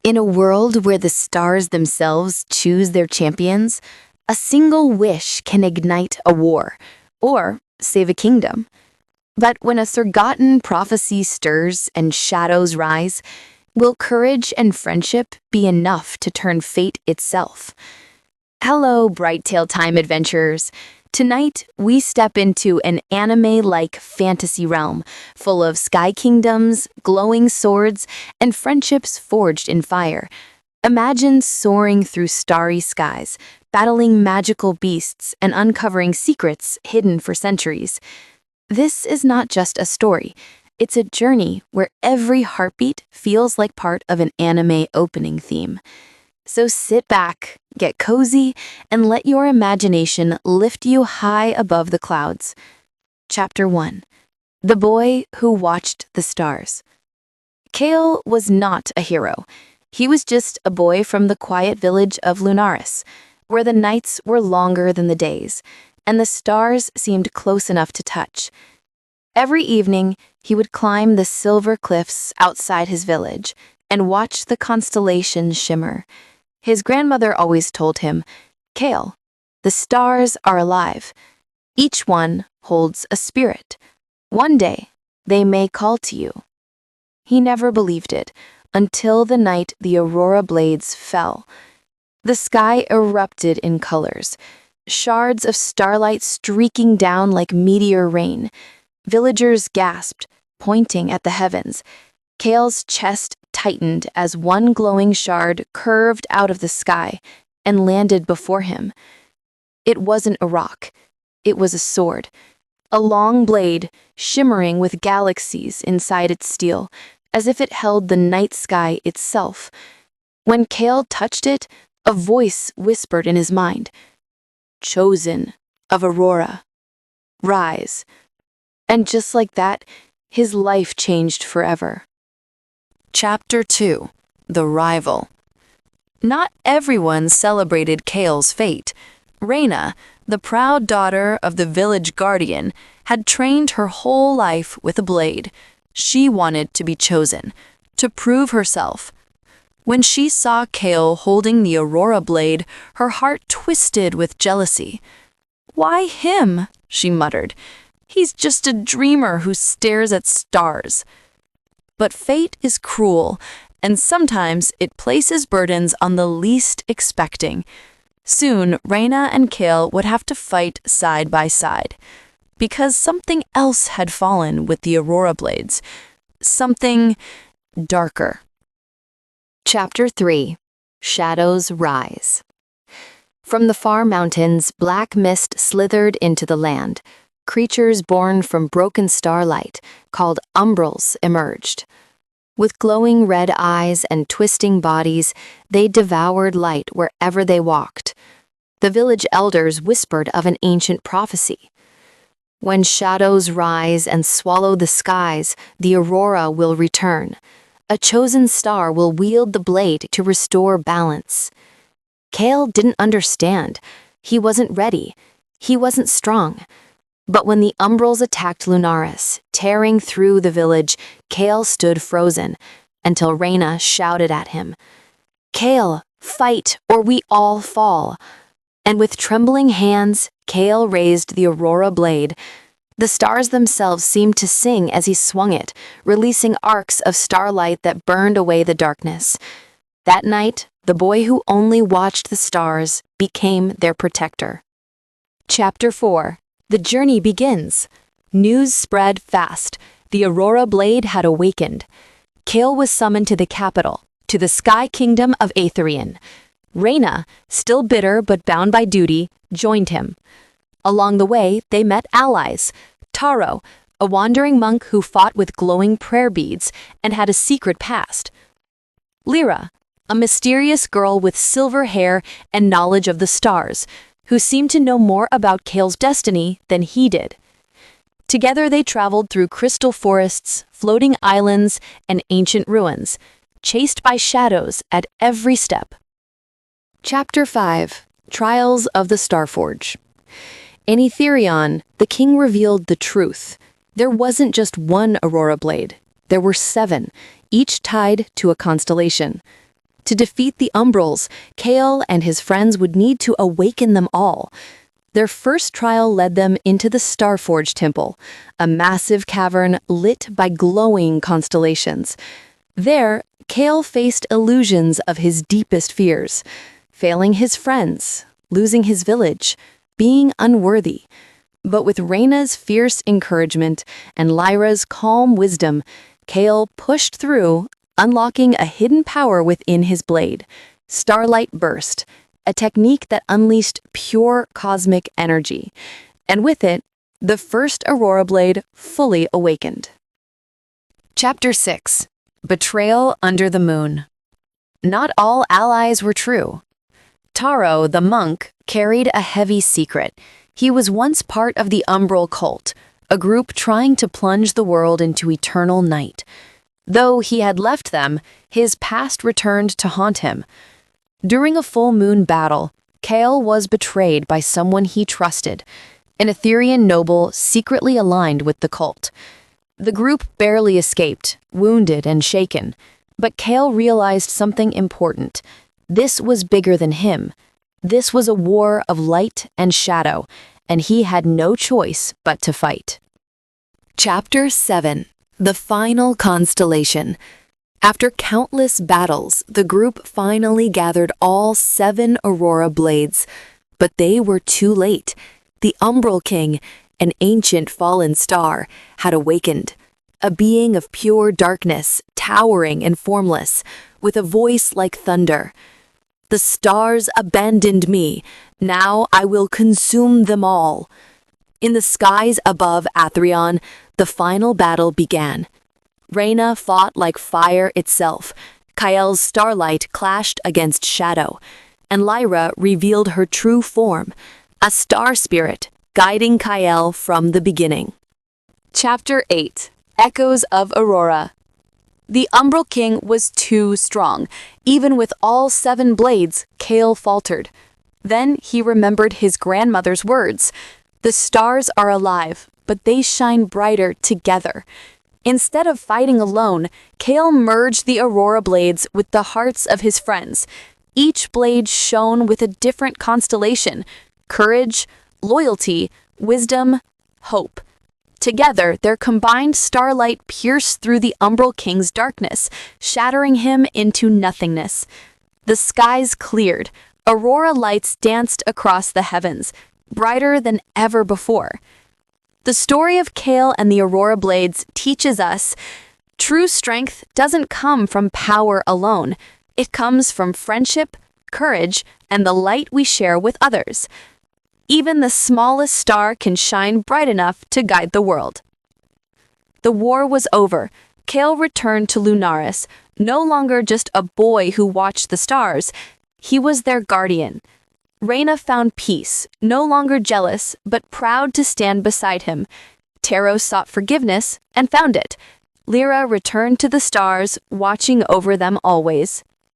In a world where the stars themselves choose their champions, a single wish can ignite a war, or save a kingdom. But when a forgotten prophecy stirs and shadows rise, will courage and friendship be enough to turn fate itself? Hello, Bright Tale Time adventurers. Tonight, we step into an anime-like fantasy realm full of sky kingdoms, glowing swords, and friendships forged in fire. Imagine soaring through starry skies, battling magical beasts, and uncovering secrets hidden for centuries. This is not just a story. It's a journey where every heartbeat feels like part of an anime opening theme. So sit back, get cozy, and let your imagination lift you high above the clouds. Chapter 1. The Boy Who Watched the Stars. Kael was not a hero. He was just a boy from the quiet village of Lunaris, where the nights were longer than the days, and the stars seemed close enough to touch. Every evening, he would climb the silver cliffs outside his village and watch the constellations shimmer. His grandmother always told him, "Kael, the stars are alive. Each one holds a spirit. One day, they may call to you." He never believed it until the night the Aurora Blades fell. The sky erupted in colors, shards of starlight streaking down like meteor rain. Villagers gasped, pointing at the heavens. Kael's chest tightened as one glowing shard curved out of the sky and landed before him. It wasn't a rock. It was a sword. A long blade, shimmering with galaxies inside its steel, as if it held the night sky itself. When Kael touched it, a voice whispered in his mind, "Chosen of Aurora, rise." And just like that, his life changed forever. Chapter 2. The Rival. Not everyone celebrated Kael's fate. Reina, the proud daughter of the village guardian, had trained her whole life with a blade. She wanted to be chosen, to prove herself. When she saw Kael holding the Aurora Blade, her heart twisted with jealousy. "Why him?" she muttered. "He's just a dreamer who stares at stars." But fate is cruel, and sometimes it places burdens on the least expecting. Soon, Reina and Kael would have to fight side by side, because something else had fallen with the Aurora Blades. Something darker. Chapter 3. Shadows Rise. From the far mountains, black mist slithered into the land. Creatures born from broken starlight, called umbrals, emerged. With glowing red eyes and twisting bodies, they devoured light wherever they walked. The village elders whispered of an ancient prophecy. When shadows rise and swallow the skies, the aurora will return. A chosen star will wield the blade to restore balance. Kael didn't understand. He wasn't ready. He wasn't strong. But when the Umbrals attacked Lunaris, tearing through the village, Kael stood frozen, until Reina shouted at him, "Kael, fight or we all fall." And with trembling hands, Kael raised the Aurora Blade. The stars themselves seemed to sing as he swung it, releasing arcs of starlight that burned away the darkness. That night, the boy who only watched the stars became their protector. Chapter 4. The journey begins. News spread fast. The Aurora Blade had awakened. Kael was summoned to the capital, to the Sky Kingdom of Aetherion. Reina, still bitter but bound by duty, joined him. Along the way, they met allies. Taro, a wandering monk who fought with glowing prayer beads and had a secret past. Lyra, a mysterious girl with silver hair and knowledge of the stars, who seemed to know more about Kael's destiny than he did. Together they traveled through crystal forests, floating islands, and ancient ruins, chased by shadows at every step. Chapter 5. Trials of the Starforge. In Aetherion, the king revealed the truth. There wasn't just one Aurora Blade. There were 7, each tied to a constellation. To defeat the Umbrals, Kael and his friends would need to awaken them all. Their first trial led them into the Starforge Temple, a massive cavern lit by glowing constellations. There, Kael faced illusions of his deepest fears, failing his friends, losing his village, being unworthy. But with Reina's fierce encouragement and Lyra's calm wisdom, Kael pushed through, unlocking a hidden power within his blade, Starlight Burst, a technique that unleashed pure cosmic energy. And with it, the first Aurora Blade fully awakened. Chapter 6. Betrayal Under the Moon. Not all allies were true. Taro, the monk, carried a heavy secret. He was once part of the Umbral cult, a group trying to plunge the world into eternal night. Though he had left them, his past returned to haunt him. During a full moon battle, Kael was betrayed by someone he trusted, an Etherean noble secretly aligned with the cult. The group barely escaped, wounded and shaken, but Kael realized something important. This was bigger than him. This was a war of light and shadow, and he had no choice but to fight. Chapter 7. The Final Constellation. After countless battles, the group finally gathered all 7 Aurora Blades. But they were too late. The Umbral King, an ancient fallen star, had awakened. A being of pure darkness, towering and formless, with a voice like thunder. The stars abandoned me. Now I will consume them all. In the skies above Atherion, the final battle began. Reina fought like fire itself. Kael's starlight clashed against shadow, and Lyra revealed her true form, a star spirit, guiding Kael from the beginning. Chapter 8. Echoes of Aurora. The Umbral King was too strong. Even with all 7 blades, Kael faltered. Then he remembered his grandmother's words. The stars are alive, but they shine brighter together. Instead of fighting alone, Kael merged the Aurora Blades with the hearts of his friends. Each blade shone with a different constellation: courage, loyalty, wisdom, hope. Together, their combined starlight pierced through the Umbral King's darkness, shattering him into nothingness. The skies cleared. Aurora lights danced across the heavens, brighter than ever before. The story of Kael and the Aurora Blades teaches us true strength doesn't come from power alone. It comes from friendship, courage, and the light we share with others. Even the smallest star can shine bright enough to guide the world. The war was over. Kael returned to Lunaris, no longer just a boy who watched the stars. He was their guardian. Reina found peace, no longer jealous, but proud to stand beside him. Taro sought forgiveness and found it. Lyra returned to the stars, watching over them always.